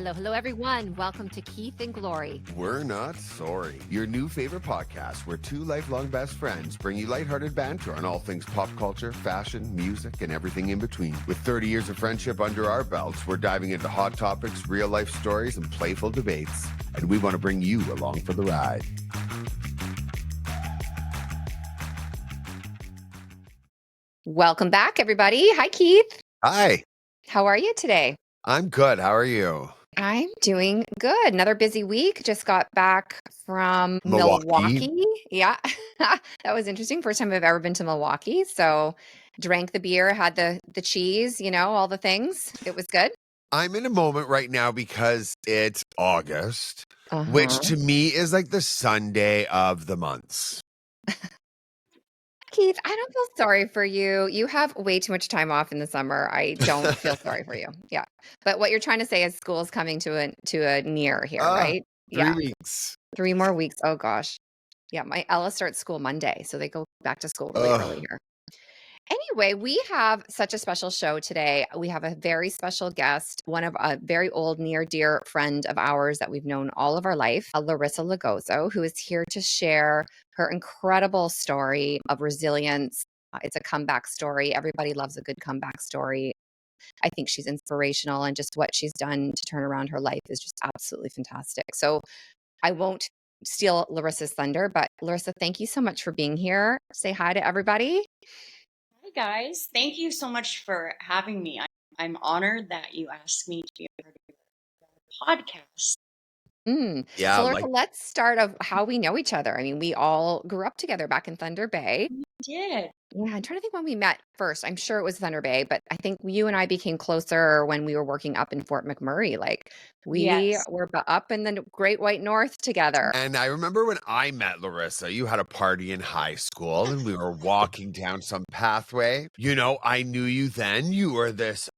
Hello, everyone. Welcome to Keith and Glory. We're Not Sorry, your new favorite podcast where two lifelong best friends bring you lighthearted banter on all things pop culture, fashion, music, and everything in between. With 30 years of friendship under our belts, we're diving into hot topics, real life stories, and playful debates. And we want to bring you along for the ride. Welcome back, everybody. Hi, Keith. Hi, How are you today? I'm good. How are you? I'm doing good. Another busy week. Just got back from Milwaukee. Milwaukee. Yeah, that was interesting. First time I've ever been to Milwaukee. So drank the beer, had the cheese, all the things. It was good. I'm in a moment right now because it's August, which Uh-huh. to me is like the Sunday of the months. Keith, I don't feel sorry for you. You have way too much time off in the summer. I don't feel sorry for you. Yeah. But what you're trying to say is school's coming to a near here, right? 3 Yeah. weeks. 3 more weeks. Oh gosh. Yeah, my Ella starts school Monday, so they go back to school really early Ugh. here. Anyway, we have such a special show today. We have a very special guest, one of a very old, near dear friend of ours that we've known all of our life, Larissa Logozzo, who is here to share her incredible story of resilience. It's a comeback story. Everybody loves a good comeback story. I think she's inspirational, and just what she's done to turn around her life is just absolutely fantastic. So I won't steal Larissa's thunder, but Larissa, thank you so much for being here. Say hi to everybody. Hi, guys. Thank you so much for having me. I'm honored that you asked me to be a part of your podcast. Yeah, So Larissa, let's start of how we know each other. I mean, we all grew up together back in Thunder Bay. You did. Yeah, I'm trying to think when we met first. I'm sure it was Thunder Bay, but I think you and I became closer when we were working up in Fort McMurray. Like we Yes. were up in the Great White North together. And I remember when I met Larissa, you had a party in high school and we were walking down some pathway. I knew you then. You were this,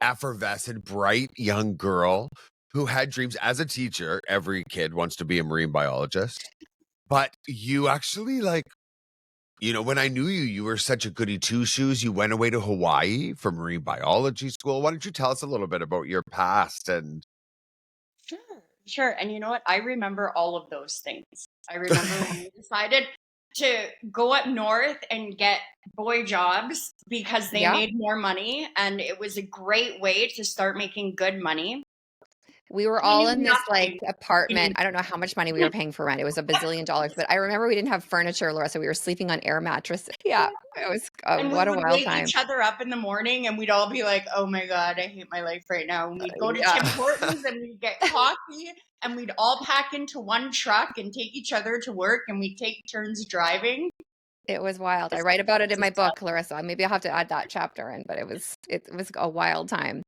effervescent, bright young girl who had dreams as a teacher. Every kid wants to be a marine biologist. But you actually when I knew you, you were such a goody two shoes. You went away to Hawaii for marine biology school. Why don't you tell us a little bit about your past and Sure. And you know what? I remember all of those things. I remember when we decided to go up north and get boy jobs because they made more money. And it was a great way to start making good money. We were all in this apartment. I don't know how much money we were paying for rent. It was a bazillion dollars, but I remember we didn't have furniture, Larissa. We were sleeping on air mattresses. Yeah, it was and what we a would wild wake time. each other up in the morning and we'd all be like, oh my God, I hate my life right now. And we'd go to Tim Hortons and we'd get coffee and we'd all pack into one truck and take each other to work and we'd take turns driving. It was wild. I write about it in my book, Larissa. Maybe I'll have to add that chapter in, but it was a wild time.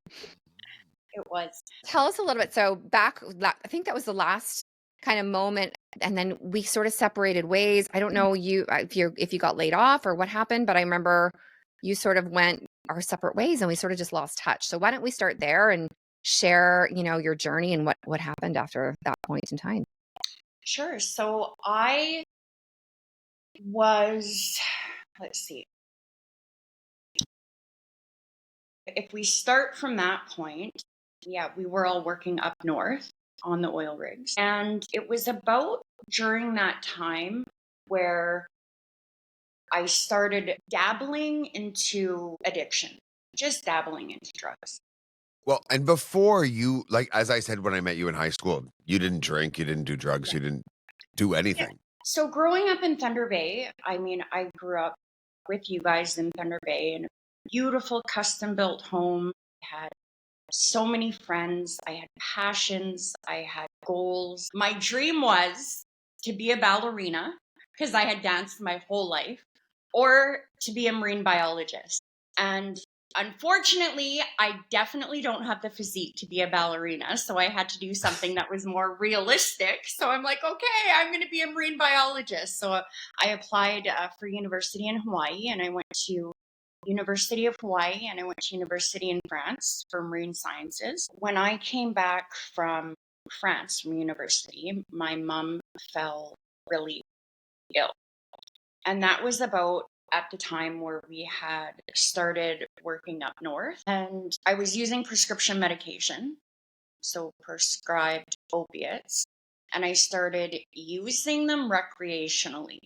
It was. Tell us a little bit. So back, I think that was the last kind of moment, and then we sort of separated ways. I don't know if you got laid off or what happened, but I remember you sort of went our separate ways, and we sort of just lost touch. So why don't we start there and share, your journey and what happened after that point in time? Sure. So I was, let's see. If we start from that point, yeah, we were all working up north on the oil rigs. And it was about during that time where I started dabbling into addiction, just dabbling into drugs. Well, and before you, as I said, when I met you in high school, you didn't drink, you didn't do drugs, you didn't do anything. So growing up in Thunder Bay, I mean, I grew up with you guys in Thunder Bay in a beautiful custom built home. I had so many friends. I had passions. I had goals. My dream was to be a ballerina because I had danced my whole life, or to be a marine biologist. And unfortunately, I definitely don't have the physique to be a ballerina. So I had to do something that was more realistic. So I'm like, okay, I'm going to be a marine biologist. So I applied for university in Hawaii, and I went to University of Hawaii, and I went to university in France for marine sciences. When I came back from France from university, my mom fell really ill. And that was about at the time where we had started working up north, and I was using prescription medication. so prescribed opiates, and I started using them recreationally.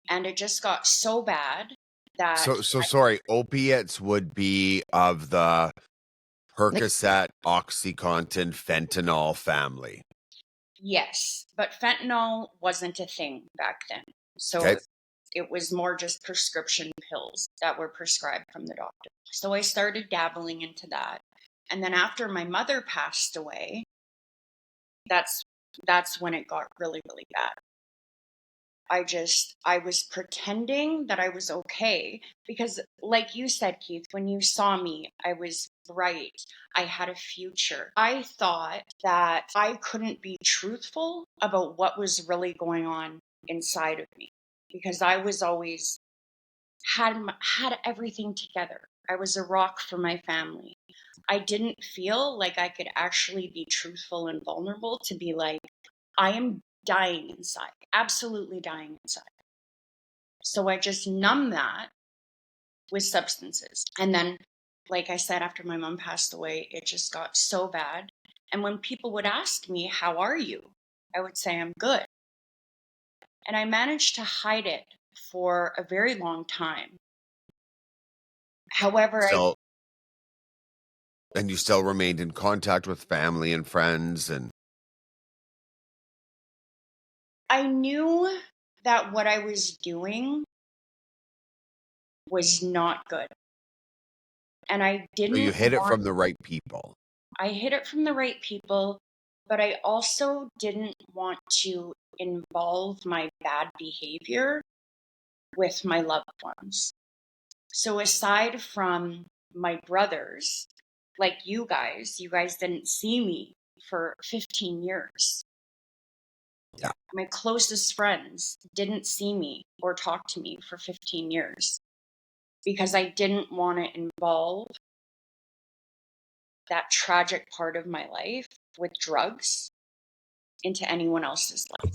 And it just got so bad that So sorry, opiates would be of the Like, Percocet, OxyContin, fentanyl family. yes, but fentanyl wasn't a thing back then. Okay. So it was more just prescription pills that were prescribed from the doctor. So I started dabbling into that. And then after my mother passed away, that's when it got really, really bad. I was pretending that I was okay because, like you said, Keith, when you saw me, I was bright. I had a future. I thought that I couldn't be truthful about what was really going on inside of me because I was always had everything together. I was a rock for my family. I didn't feel like I could actually be truthful and vulnerable to be like, I am dying inside, absolutely dying inside. So I just numb that with substances. And then, like I said, after my mom passed away, it just got so bad. And when people would ask me, how are you? I would say, I'm good. And I managed to hide it for a very long time. However, So, and you still remained in contact with family and friends, and I knew that what I was doing was not good. And so you didn't hid it want, from the right people. I hid it from the right people, but I also didn't want to involve my bad behavior with my loved ones. So aside from my brothers, like you guys didn't see me for 15 years. Yeah. My closest friends didn't see me or talk to me for 15 years because I didn't want to involve that tragic part of my life with drugs into anyone else's life.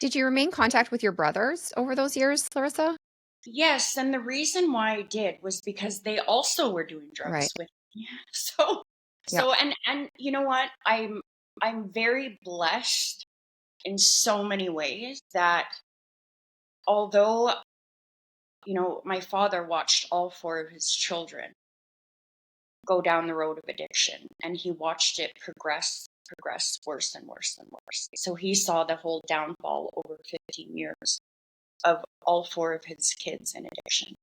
did you remain contact with your brothers over those years, Larissa? Yes, and the reason why I did was because they also were doing Right. drugs with me. So Yeah. and you know what? I'm very blessed in so many ways that although my father watched all four of his children go down the road of addiction and he watched it progress worse and worse and worse. So he saw the whole downfall over 15 years of all four of his kids in addiction.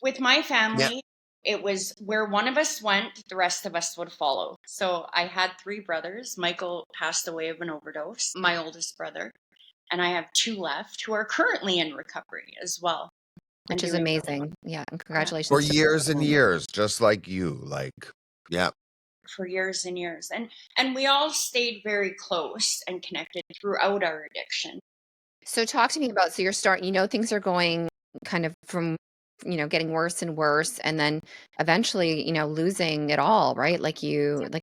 With my Yeah. family, it was where one of us went, the rest of us would follow. So I had three brothers. Michael passed away of an overdose, my oldest brother, and I have two left who are currently in recovery as well and Which is doing really amazing. Yeah, and well. Yeah, For congratulations to both years of and them. years, just like you. Like, yeah. for years and years. And we all stayed very close and connected throughout our addiction. So talk to me about, so you're starting, things are going kind of from, getting worse and worse, and then eventually, losing it all, right? Like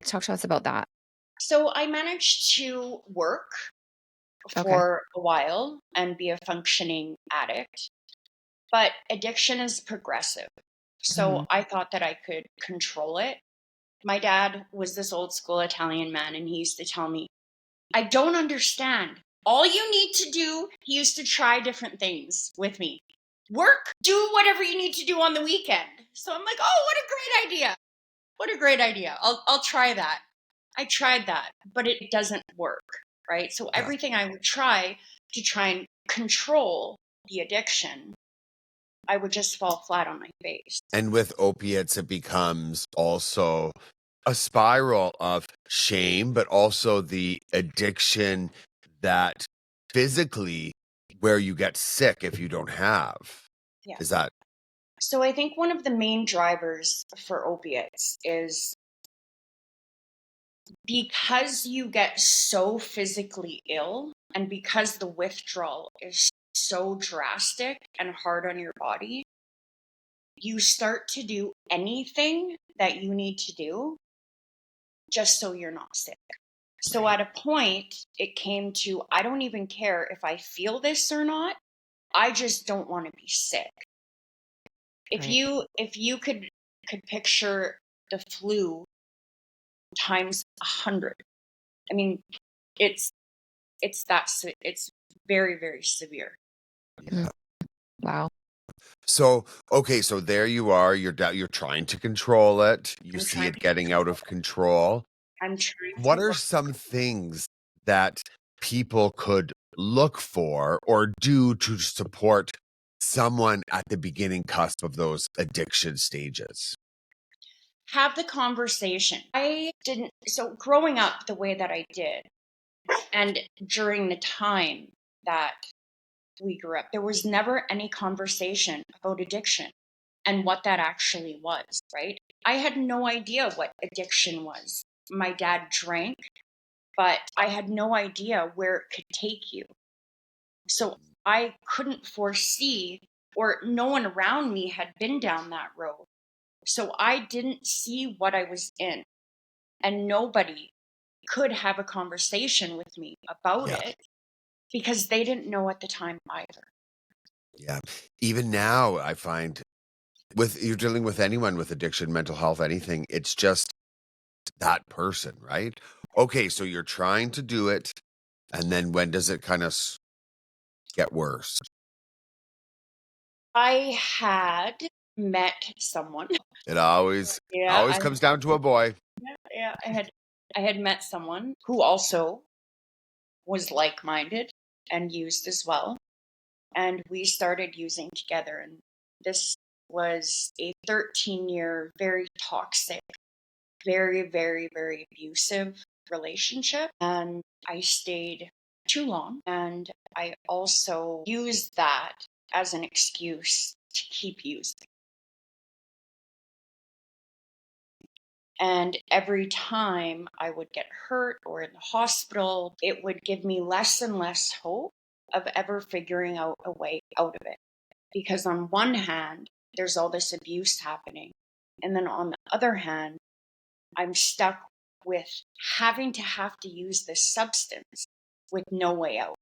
talk to us about that. So I managed to work Okay. for a while and be a functioning addict. But addiction is progressive. Mhm. So I thought that I could control it. My dad was this old school Italian man, and he used to tell me, I don't understand. All you need to do, he used to try different things with me. Work, do whatever you need to do on the weekend. So I'm like, oh, what a great idea. What a great idea. I'll try that. I tried that, but it doesn't work, right? So Yeah. everything I would try to try and control the addiction, I would just fall flat on my face. And with opiates, it becomes also a spiral of shame, but also the addiction that physically where you get sick if you don't have. Yeah. Is that So I think one of the main drivers for opiates is because you get so physically ill and because the withdrawal is so drastic and hard on your body, you start to do anything that you need to do just so you're not sick. So Right. at a point, it came to I don't even care if I feel this or not. I just don't want to be sick. If Right. you could picture the flu times 100. I mean, it's it's very, very severe. Yeah. Wow. So, okay, so there you are. You're trying to control it. You I'm see trying it to getting out of control. I'm trying What to are work. some things that people could look for or do to support someone at the beginning cusp of those addiction stages? Have the conversation. I didn't, so growing up the way that I did, and during the time that we grew up, there was never any conversation about addiction and what that actually was, right? I had no idea what addiction was. My dad drank, but I had no idea where it could take you. So I couldn't foresee, or no one around me had been down that road. So I didn't see what I was in, and nobody could have a conversation with me about Yeah. it because they didn't know at the time either. Yeah. Even now, I find with you're dealing with anyone with addiction, mental health, anything, it's just that person, right? Okay, so you're trying to do it, and then when does it kind of get worse? I had met someone. It always Yeah, always comes down to a boy. yeah, I had met someone who also was like-minded and used as well, and we started using together, and this was a 13-year very toxic, very, very, very abusive relationship, and I stayed too long, and I also used that as an excuse to keep using. And every time I would get hurt or in the hospital, it would give me less and less hope of ever figuring out a way out of it. Because on one hand, there's all this abuse happening. And then on the other hand, I'm stuck with having to have to use this substance with no way out.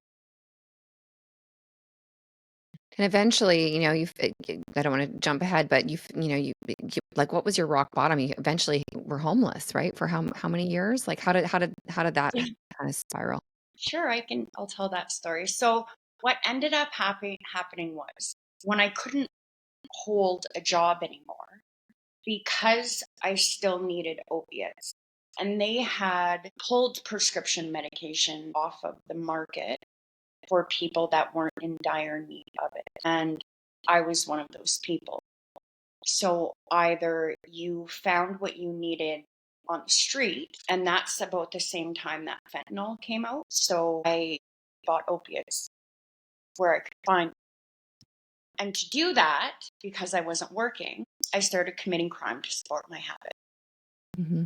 And eventually, I don't want to jump ahead, but like, what was your rock bottom? You eventually were homeless, right? For how many years? Like, how did that Yeah, kind of spiral? sure, I'll tell that story. So what ended up happening was when I couldn't hold a job anymore, because I still needed opiates. And they had pulled prescription medication off of the market for people that weren't in dire need of it. And I was one of those people. So either you found what you needed on the street, and that's about the same time that fentanyl came out. So I bought opiates where I could find. And to do that, because I wasn't working, I started committing crime to support my habit. Hmm.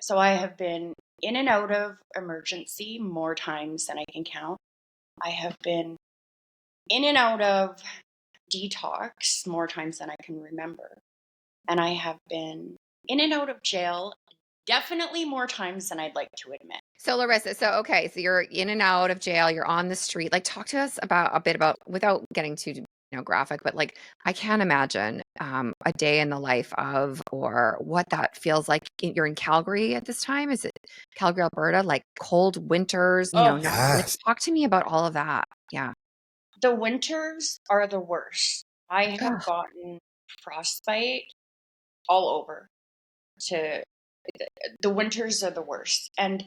So I have been in and out of emergency more times than I can count. I have been in and out of detox more times than I can remember. And I have been in and out of jail definitely more times than I'd like to admit. So Larissa, okay, so you're in and out of jail, you're on the street. Like, talk to us about a bit about, without getting too, graphic, but like, I can't imagine a day in the life of, or what that feels like. You're in Calgary at this time. Is it Calgary, Alberta? Like cold winters, Oh, like, Yes. talk to me about all of that. Yeah. the winters are the worst. I have Ugh, gotten frostbite all over. To the winters are the worst. And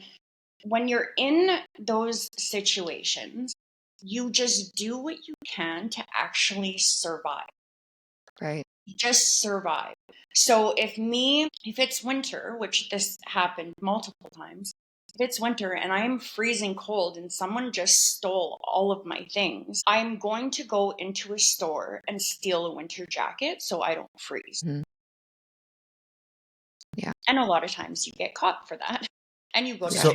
when you're in those situations, you just do what you can to actually survive. right. Just survive. So if it's winter, which this happened multiple times, if it's winter and I'm freezing cold and someone just stole all of my things, I'm going to go into a store and steal a winter jacket so I don't freeze. Mhm. Yeah. And a lot of times you get caught for that and you go to Yeah.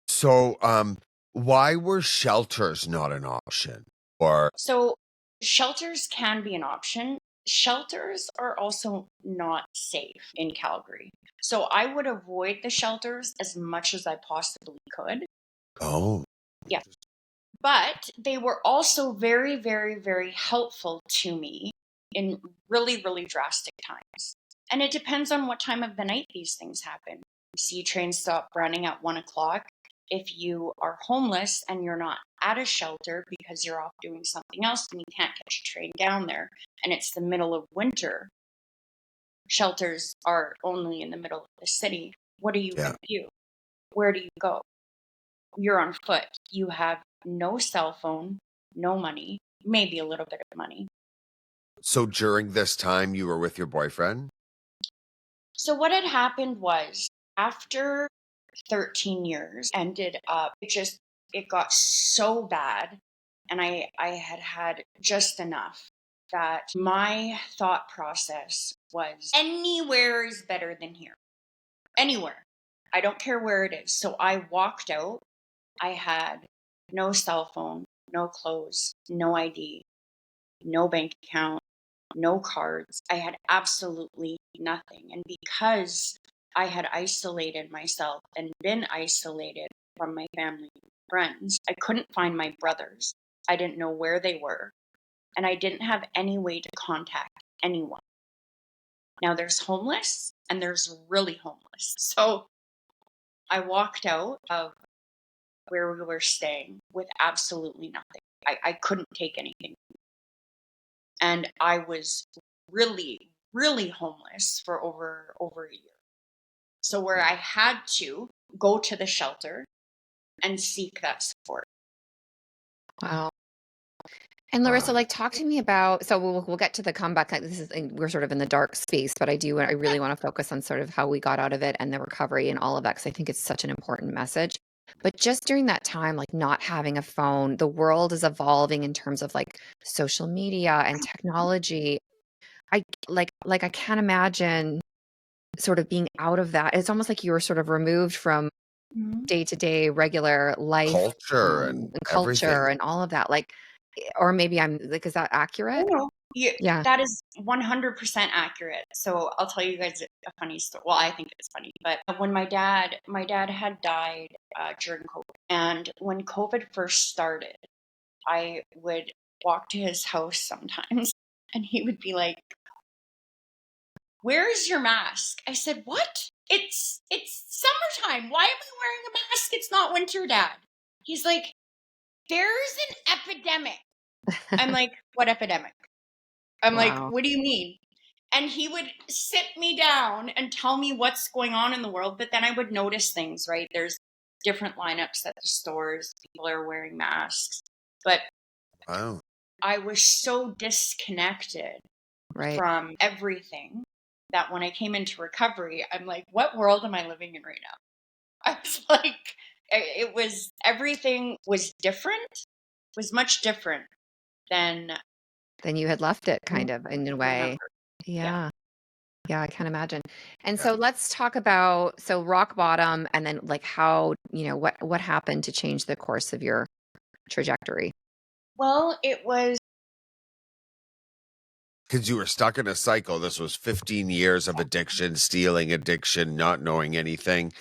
So jail. why were shelters not an option? Or So shelters can be an option. Shelters are also not safe in Calgary. So I would avoid the shelters as much as I possibly could. oh, Yeah. But they were also very, very, very helpful to me in really, really drastic times. And it depends on what time of the night these things happen. C trains stop running at 1 o'clock. If you are homeless and you're not at a shelter because you're off doing something else and you can't catch a train down there, and it's the middle of winter, shelters are only in the middle of the city. What are you Yeah. going to do? Where do you go? You're on foot. You have no cell phone, no money, maybe a little bit of money. So during this time, you were with your boyfriend? So what had happened was, after 13 years, ended up, it got so bad, and I had just enough, that my thought process was, anywhere is better than here. Anywhere. I don't care where it is. So I walked out. I had no cell phone, no clothes, no ID, no bank account, no cards. I had absolutely nothing. And because I had isolated myself and been isolated from my family and friends, I couldn't find my brothers. I didn't know where they were. And I didn't have any way to contact anyone. Now there's homeless and there's really homeless. So I walked out of where we were staying with absolutely nothing. I couldn't take anything. And I was really, really homeless for over a year. So where I had to go to the shelter and seek that support. Wow. And Larissa, like, talk to me about. So we'll get to the comeback. This is we're sort of in the dark space, but I really want to focus on sort of how we got out of it and the recovery and all of that because I think it's such an important message. But just during that time, like not having a phone, the world is evolving in terms of like social media and technology. I can't imagine sort of being out of that. It's almost like you were sort of removed from Mm-hmm. day-to-day regular life, Culture and and culture everything. and all of that. Like, or maybe I'm like, is that accurate? No, Yeah. that is 100% accurate. So I'll tell you guys a funny story. Well, I think it's funny, but when my dad had died during COVID, and when COVID first started, I would walk to his house sometimes, and he would be like, "Where is your mask?" I said, "What? It's summertime. Why am I wearing a mask? It's not winter, Dad." He's like, "There's an epidemic." I'm like, "What epidemic?" I'm like, Wow. "What do you mean?" And he would sit me down and tell me what's going on in the world, but then I would notice things, right? There's different lineups at the stores. People are wearing masks. But Wow. I was so disconnected Right. from everything that when I came into recovery, I'm like, what world am I living in right now? I was like, everything was different, was much different than Then you had left it I kind of in a remember. way. Yeah. Yeah. Yeah, I can imagine. And Yeah. so let's talk about rock bottom and then like how, what happened to change the course of your trajectory. Well, it was, Because you were stuck in a cycle. This was 15 years of addiction, stealing addiction, not knowing anything.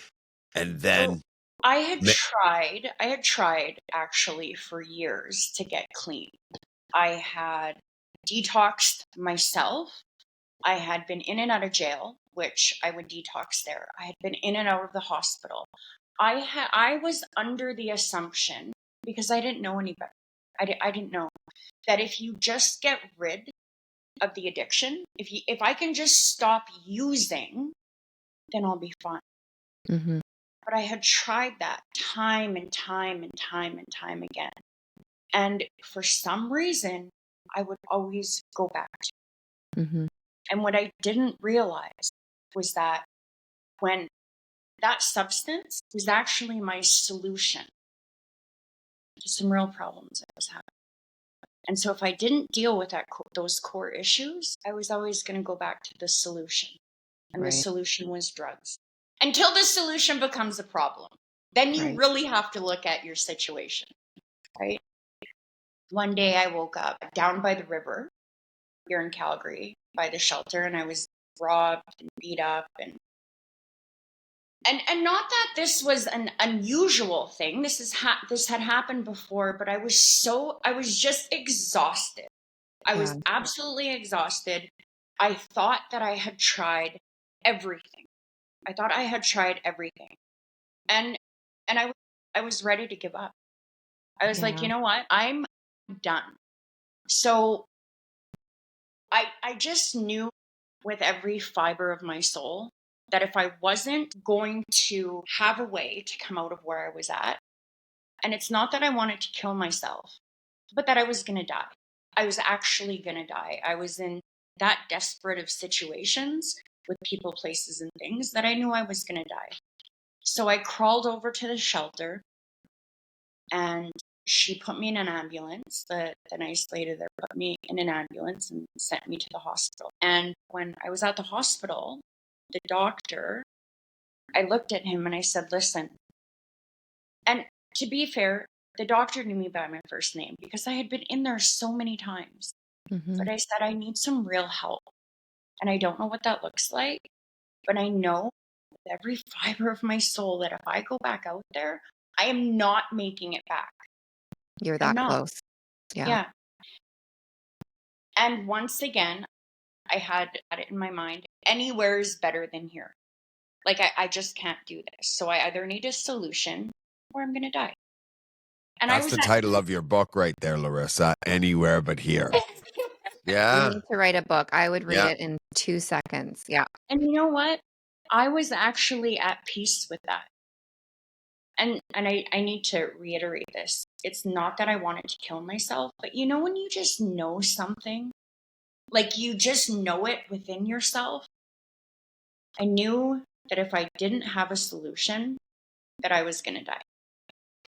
And so then, ma- I had tried actually for years to get clean. I had detoxed myself. I had been in and out of jail, which I would detox there. I had been in and out of the hospital. I was under the assumption, because I didn't know any better. I didn't know that if you just get rid of the addiction, if I can just stop using, then I'll be fine. Hmm. But I had tried that time and time and time and time again. And for some reason, I would always go back to it. Hmm. And what I didn't realize was that when that substance was actually my solution to some real problems I was having. And so if I didn't deal with those core issues, I was always going to go back to the solution. And the Right. solution was drugs. Until the solution becomes a problem. Then you Right. really have to look at your situation, right? One day I woke up down by the river here in Calgary by the shelter, and I was robbed and beat up, and not that this was an unusual thing. This had happened before, but I was just exhausted. I Yeah. was absolutely exhausted. I thought that I had tried everything. I thought I had tried everything. And I was ready to give up. I was like, Yeah. you know what? I'm done. So I just knew with every fiber of my soul that if I wasn't going to have a way to come out of where I was at, and it's not that I wanted to kill myself, but that I was going to die. I was actually going to die. I was in that desperate of situations with people, places, and things that I knew I was going to die. So I crawled over to the shelter and she put me in an ambulance. The nice lady there put me in an ambulance and sent me to the hospital. And when I was at the hospital, the doctor, I looked at him and I said, listen, and to be fair, the doctor knew me by my first name because I had been in there so many times. Mm-hmm. But I said, I need some real help. And I don't know what that looks like, but I know with every fiber of my soul that if I go back out there, I am not making it back. You're I'm that not. close. Yeah. Yeah. And once again, I had it in my mind, anywhere is better than here. Like, I just can't do this. So I either need a solution or I'm going to die. And I That's was the at title of your book right there, Larissa. Anywhere but here. You Yeah. need to write a book. I would read Yeah. it in 2 seconds. Yeah. And you know what? I was actually at peace with that. And I need to reiterate this. It's not that I wanted to kill myself, but you know when you just know something, like you just know it within yourself. I knew that if I didn't have a solution, that I was going to die.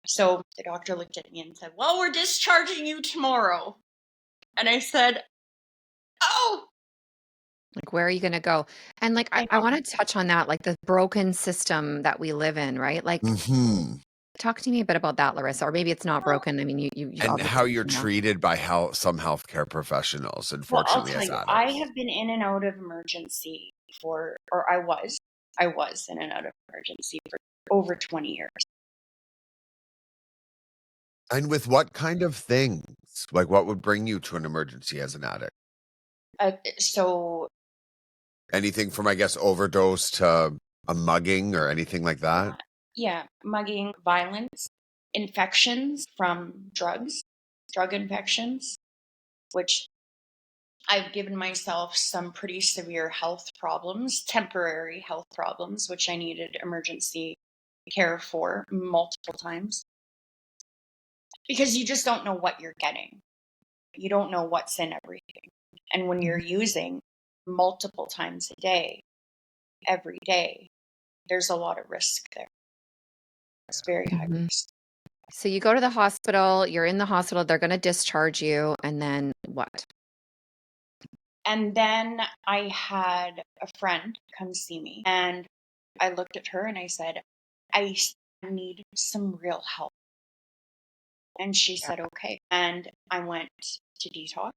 So the doctor looked at me and said, well, we're discharging you tomorrow. And I said, oh, Like, where are you going to go? And like, I I know. want to touch on that, like the broken system that we live in, right? Like, Hmm. talk to me a bit about that, Larissa. Or maybe it's not Well, broken. I mean, you And obviously, how you're you know. treated by some healthcare professionals, well, I'll unfortunately, tell as you, I addicts. have been in and out of emergency I was in and out of emergency for over 20 years. And with what kind of things? Like, what would bring you to an emergency as an addict? So Anything from, I guess, overdose to a mugging or anything like that? yeah, mugging, violence, infections from drug infections, which I've given myself some pretty severe health problems, temporary health problems, which I needed emergency care for multiple times because you just don't know what you're getting. You don't know what's in everything. And when you're using multiple times a day, every day, there's a lot of risk there. It's very high Mhm. risk. So you go to the hospital, you're in the hospital, they're going to discharge you. And then what? And then I had a friend come see me and I looked at her and I said, I need some real help. And she Yeah. said, okay. And I went to detox.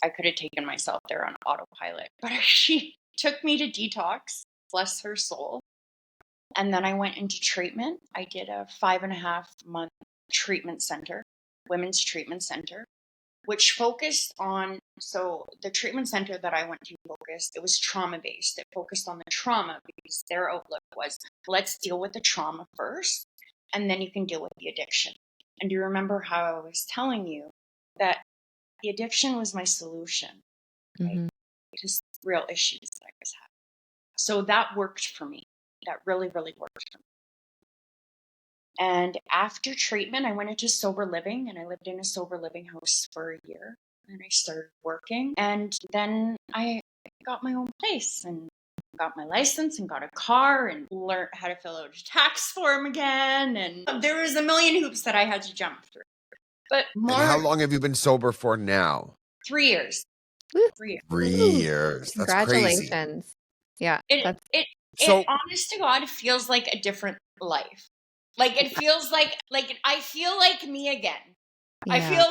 I could have taken myself there on autopilot, but she took me to detox, bless her soul. And then I went into treatment. I did a 5.5 month treatment center, women's treatment center, which focused on, so the treatment center that I went to it was trauma based. It focused on the trauma because their outlook was, let's deal with the trauma first, and then you can deal with the addiction. And do you remember how I was telling you that the addiction was my solution, right? Hmm. Because real issues that I was having. So that worked for me. That really, really worked for me. And after treatment, I went into sober living and I lived in a sober living house for a year. And I started working. And then I got my own place and got my license and got a car and learned how to fill out a tax form again. And there was a million hoops that I had to jump through. But And how more long have you been sober for now? 3 years. Woo. 3 years. 3 years. That's crazy. Congratulations. Yeah. It That's, it it So, honest to God feels like a different life. Like it feels like I feel like me again. yeah.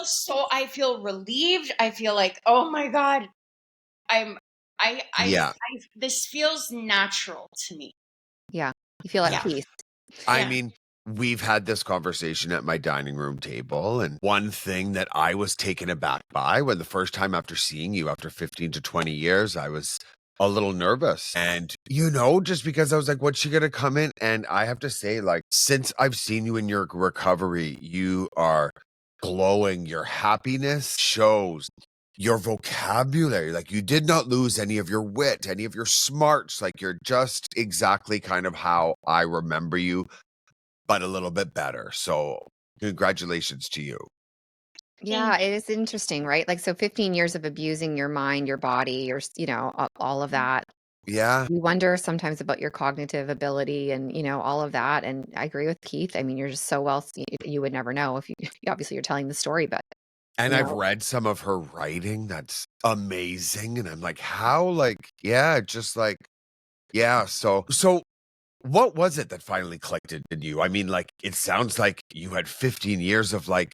I feel relieved. I feel like, oh my God, I'm yeah. this feels natural to me. Yeah. You feel at Yeah. peace. I Yeah. mean, we've had this conversation at my dining room table. And one thing that I was taken aback by when the first time after seeing you after 15 to 20 years, I was a little nervous. And, just because I was like, what's she going to come in? And I have to say, like, since I've seen you in your recovery, you are glowing. Your happiness shows. Your vocabulary, like you did not lose any of your wit, any of your smarts. Like you're just exactly kind of how I remember you, but a little bit better. So congratulations to you. Yeah, Thank it is interesting, right? Like, so 15 years of abusing your mind, your body, all of you. that. Yeah. You wonder sometimes about your cognitive ability and, all of that. And I agree with Keith. I mean, you're just so you would never know if you, obviously you're telling the story, but, And you I've know, read some of her writing that's amazing. And I'm like, how? Like, yeah, just like, yeah. So what was it that finally clicked in you? I mean, like, it sounds like you had 15 years of like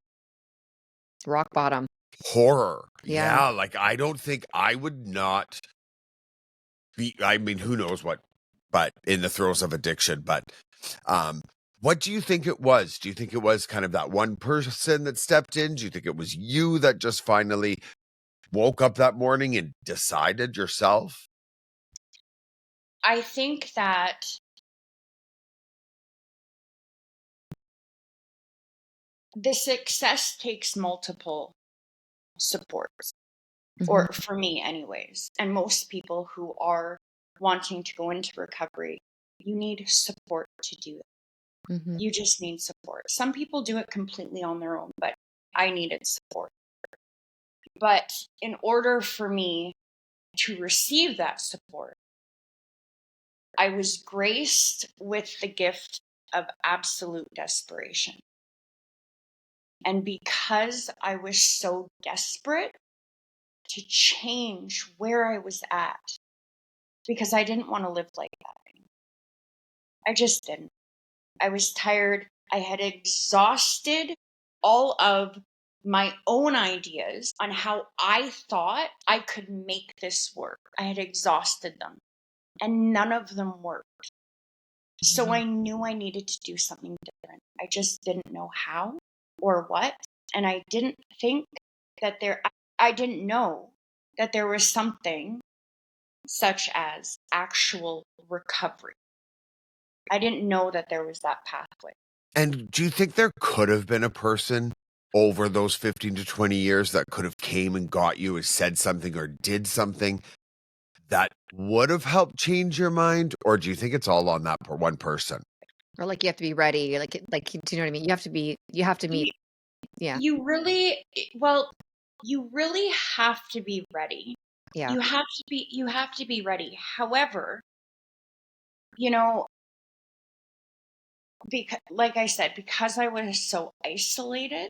it's rock bottom. horror. Yeah. Yeah. Like, I don't think I would not I mean, who knows what, but in the throes of addiction. But um, what do you think it was? Do you think it was kind of that one person that stepped in? Do you think it was you that just finally woke up that morning and decided yourself? I think that the success takes multiple supports, Hmm. or for me, anyways. And most people who are wanting to go into recovery, you need support to do it. Hmm. You just need support. Some people do it completely on their own, but I needed support. But in order for me to receive that support, I was graced with the gift of absolute desperation. And because I was so desperate to change where I was at, because I didn't want to live like that anymore. I just didn't. I was tired. I had exhausted all of my own ideas on how I thought I could make this work. I had exhausted them, and none of them worked. So I knew I needed to do something different. I just didn't know how or what. And I didn't think that I didn't know that there was something such as actual recovery. I didn't know that there was that pathway. And do you think there could have been a person over those 15 to 20 years that could have came and got you and said something or did something that would have helped change your mind? Or do you think it's all on that one person? Or like you have to be ready. Like, do you know what I mean? You have to meet. You, Yeah. you really, well, you really have to be ready. Yeah. You have to be ready. However, you know, because, like I said, because I was so isolated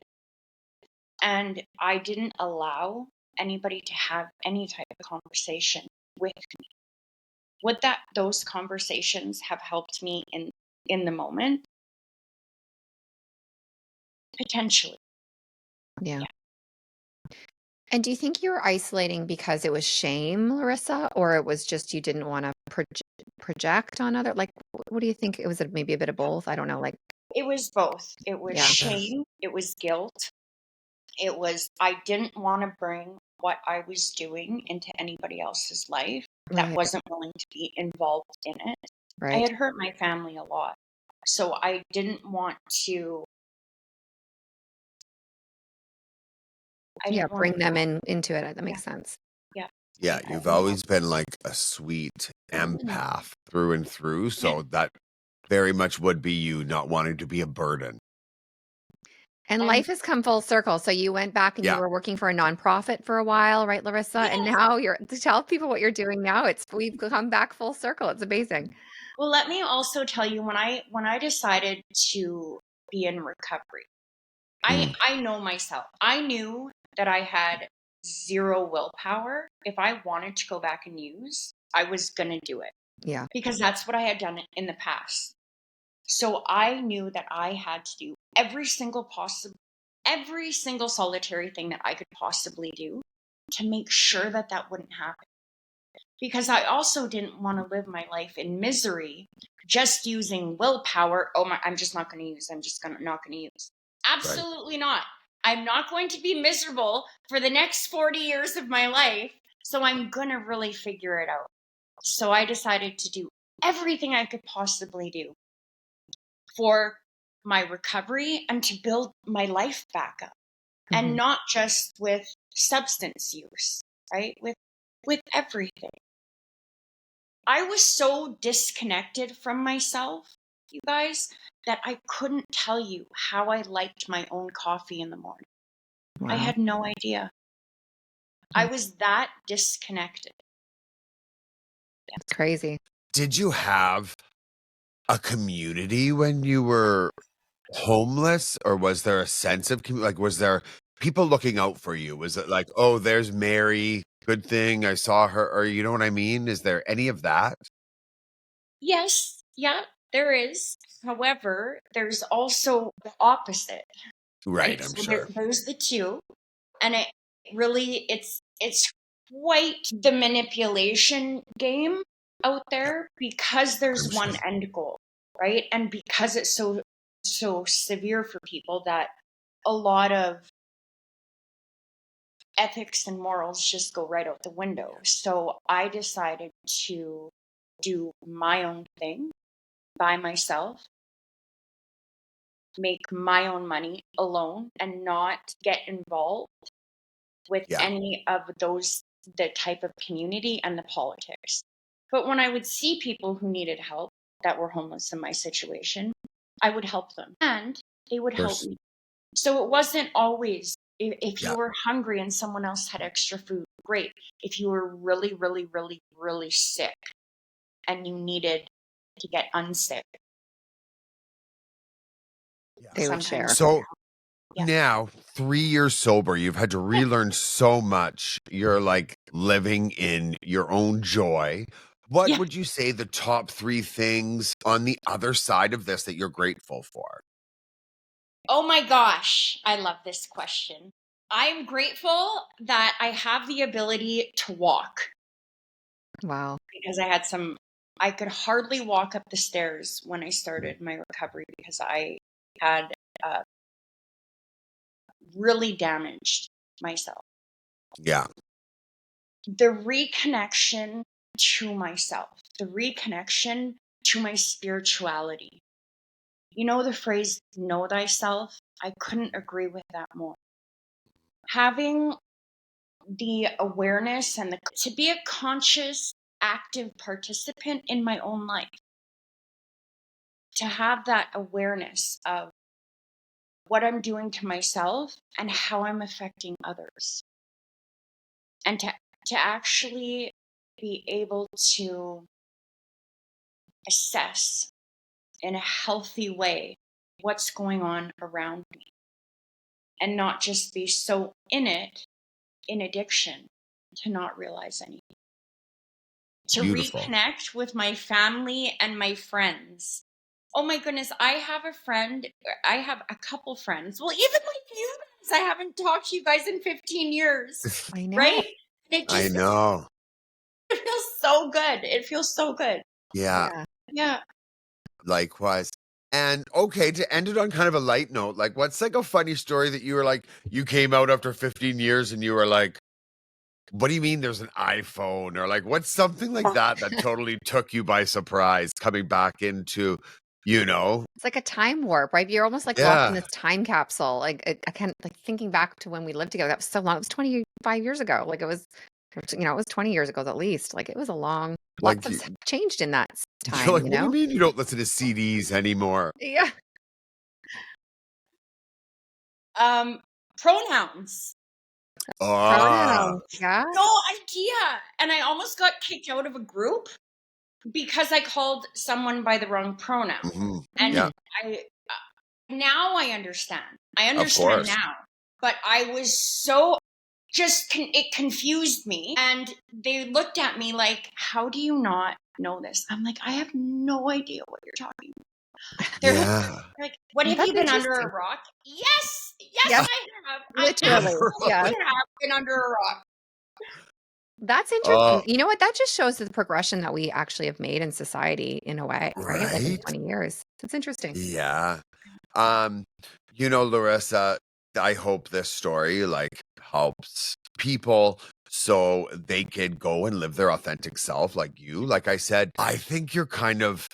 and I didn't allow anybody to have any type of conversation with me, would those conversations have helped me in the moment? Potentially. Yeah. Yeah. And do you think you were isolating because it was shame, Larissa, or it was just you didn't want to project on other? Like, what do you think? It was maybe a bit of both. I don't know. Like, It was both. It was yeah, shame, it was guilt. It was I didn't want to bring what I was doing into anybody else's life that right, wasn't willing to be involved in it. I right. had hurt my family a lot. So I didn't want to I Yeah, didn't want bring to them into it. That yeah, makes sense. yeah. Yeah, I you've didn't want always been like a sweet to. empath through and through. So that very much would be you not wanting to be a burden. And And life has come full circle. So you went back and you Yeah. were working for a nonprofit for a while, right, Larissa? And yes. now you're to tell people what you're doing now. We've come back full circle. It's amazing. Well, let me also tell you when I decided to be in recovery, Mm. I know myself. I knew that I had zero willpower. If I wanted to go back and use, I was going to do it Yeah. because that's what I had done in the past. So I knew that I had to do every single solitary thing that I could possibly do to make sure that that wouldn't happen. Because I also didn't want to live my life in misery just using willpower. Oh my, I'm just not going to use. Not going to use. Right. Absolutely not. I'm not going to be miserable for the next 40 years of my life. So I'm going to really figure it out. So I decided to do everything I could possibly do for my recovery and to build my life back up. And not just with substance use, right? With everything. I was so disconnected from myself, you guys, that I couldn't tell you how I liked my own coffee in the morning. I Wow. had no idea. I was that disconnected. It's crazy. Did you have a community when you were homeless, or was there a sense of like, was there people looking out for you? Was it like, oh, there's Mary, good thing I saw her, or you know what I mean? Is there any of that? Yes, yeah, there is. However, there's also the opposite, Right, right? I'm So sure. there's the two, and it really it's quite the manipulation game out Yeah, there because there's I'm sure. one end goal, right? And because it's so severe for people that a lot of ethics and morals just go right out the window. So I decided to do my own thing by myself, make my own money alone, and not get involved with Yeah, any of those, the type of community and the politics. But when I would see people who needed help that were homeless in my situation, I would help them and they would of help course. me. So it wasn't always, if you Yeah, were hungry and someone else had extra food, great. If you were really, really, really, really sick and you needed to get unsick, yeah. They would sometimes share. I would So help. Yeah. now, 3 years sober, you've had to Yeah. relearn so much. You're like living in your own joy. What Yeah. would you say the top 3 things on the other side of this that you're grateful for? Oh my gosh, I love this question. I'm grateful that I have the ability to walk Wow. because I could hardly walk up the stairs when I started my recovery because I had uh, really damaged myself. Yeah, The reconnection to myself, the reconnection to my spirituality. You know the phrase, know thyself? I couldn't agree with that more. Having the awareness and to be a conscious, active participant in my own life, to have that awareness of what I'm doing to myself and how I'm affecting others, and to actually be able to assess in a healthy way what's going on around me and not just be so in addiction to not realize anything. To beautiful. reconnect with my family and my friends. Oh my goodness, I have a couple friends. Well, even like you guys, I haven't talked to you guys in 15 years, I know. right? And I know. it feels so good. It feels so good. Yeah, Yeah. Yeah. likewise. And okay, to end it on kind of a light note, like what's like a funny story that you were like, you came out after 15 years and you were like, what do you mean there's an iPhone? Or like, what's something like that that totally took you by surprise coming back into, you know? It's like a time warp, right? You're almost like locked in Yeah. this time capsule. Like I can't like thinking back to when we lived together. That was so long. It was 25 years ago. Like it was, it was 20 years ago at least. Like it was a long. Lots Like, of stuff changed in that you're time. like, what do you mean you don't listen to CDs anymore? Yeah. Pronouns. Ah, Pronouns. Yeah. No idea. And I almost got kicked out of a group because I called someone by the wrong pronoun. mhm. And Yeah, Mm. I now I understand. I of understand course. now. But I was so it confused me, and they looked at me like, "How do you not know this?" I'm like, "I have no idea what you're talking about." Yeah. They're like, "What, have That's you been under interesting. a rock?" Yes, yes, Yes, I have. I literally. Yes. absolutely have been under a rock. That's Oh, interesting. You know what? That just shows the progression that we actually have made in society in a way, right? Like in right? 20 years. It's interesting. Yeah. Um, Larissa, I hope this story like helps people so they could go and live their authentic self like you. Like I said, I think you're kind of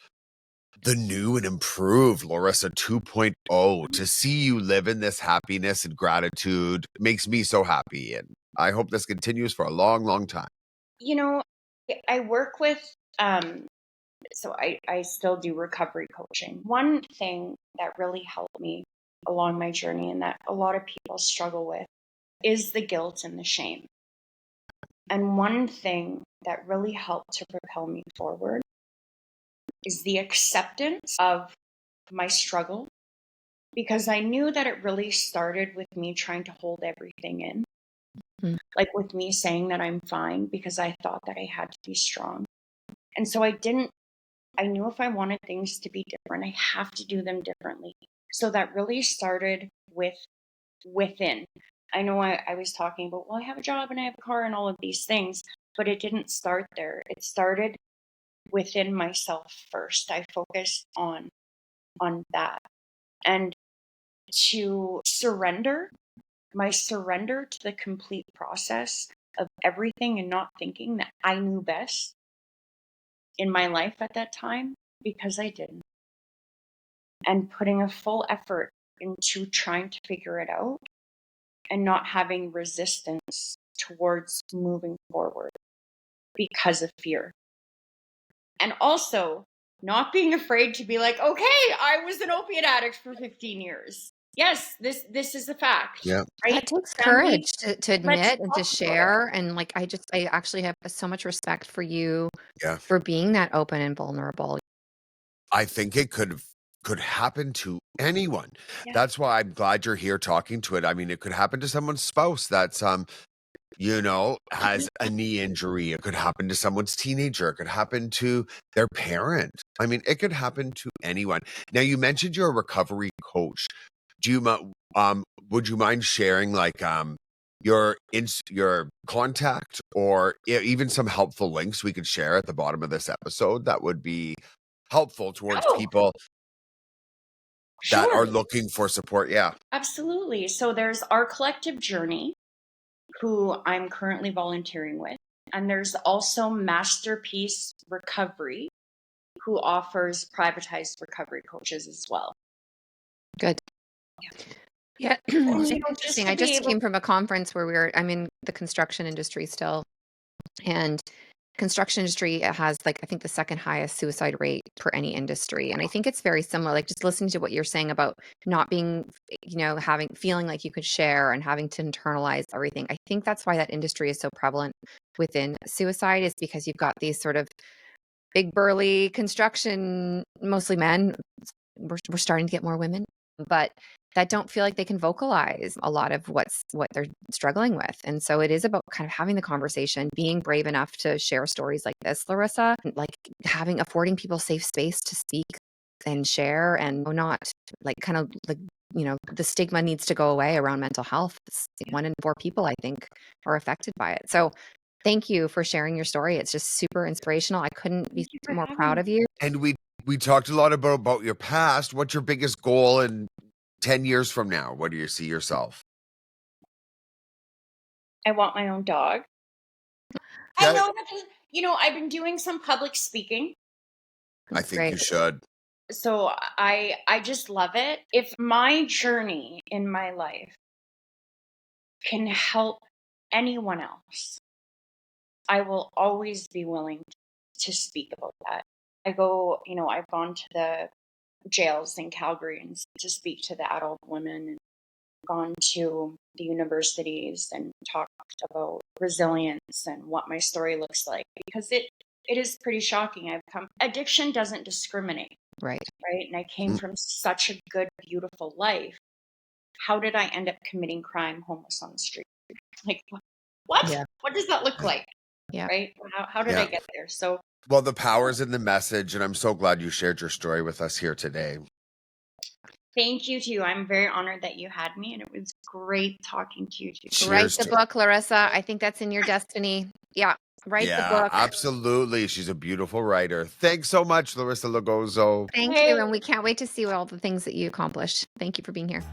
the new and improved Larissa 2.0. To see you live in this happiness and gratitude makes me so happy. And I hope this continues for a long, long time. You know, I work with, so I still do recovery coaching. One thing that really helped me along my journey and that a lot of people struggle with is the guilt and the shame. And one thing that really helped to propel me forward is the acceptance of my struggle, because I knew that it really started with me trying to hold everything in. Like with me saying that I'm fine because I thought that I had to be strong. And so I knew if I wanted things to be different, I have to do them differently. So that really started within. I know I was talking about, well, I have a job and I have a car and all of these things, but it didn't start there. It started within myself first. I focused on that. And to surrender, my surrender to the complete process of everything and not thinking that I knew best in my life at that time, because I didn't. And putting a full effort into trying to figure it out and not having resistance towards moving forward because of fear. And also not being afraid to be like, okay, I was an opiate addict for 15 years. Yes, this is a fact. Yeah. Right? That takes Family, courage to let's admit and to talk about it. share. And like, I actually have so much respect for you Yeah. for being that open and vulnerable. I think it could happen to anyone. Yeah. That's why I'm glad you're here talking to it. I mean, it could happen to someone's spouse that's has a knee injury. It could happen to someone's teenager. It could happen to their parent. I mean, it could happen to anyone. Now, you mentioned you're a recovery coach. Do you would you mind sharing like your contact or even some helpful links we could share at the bottom of this episode that would be helpful towards Oh, people that sure. are looking for support? Yeah. Absolutely. So there's Our Collective Journey, who I'm currently volunteering with. And there's also Masterpiece Recovery, who offers privatized recovery coaches as well. Good. Yeah. And, It's just interesting. to I be just able, came from a conference where I'm in the construction industry still. And construction industry has like, I think the second highest suicide rate for any industry. And I think it's very similar, like just listening to what you're saying about not being, feeling like you could share and having to internalize everything. I think that's why that industry is so prevalent within suicide, is because you've got these sort of big burly construction, mostly men. We're starting to get more women, but that don't feel like they can vocalize a lot of what they're struggling with. And so it is about kind of having the conversation, being brave enough to share stories like this, Larissa, like affording people safe space to speak and share, and not like kind of like, the stigma needs to go away around mental health. 1 in 4 people, I think, are affected by it. So thank you for sharing your story. It's just super inspirational. I couldn't be thank you for more having proud me. Mm. of you. And we talked a lot about your past. What's your biggest goal in 10 years from now? What do you see yourself? I want my own dog. I know that, I've been doing some public speaking. I think Great. you should. So I just love it. If my journey in my life can help anyone else, I will always be willing to speak about that. I've gone to the jails in Calgary and to speak to the adult women, and gone to the universities and talked about resilience and what my story looks like, because it is pretty shocking. Addiction doesn't discriminate, Right. right? And I came from such a good, beautiful life. How did I end up committing crime, homeless on the street? Like, what? Yeah. What does that look like? Yeah. Right? How did I get there? So, Well, the power's in the message, and I'm so glad you shared your story with us here today. thank you to you. I'm very honored that you had me, and it was great talking to you too. Cheers Write the to- book, Larissa. I think that's in your destiny. Yeah. Write the book. Absolutely. She's a beautiful writer. Thanks so much, Larissa Logozzo. Thank you. And we can't wait to see all the things that you accomplished. Thank you for being here.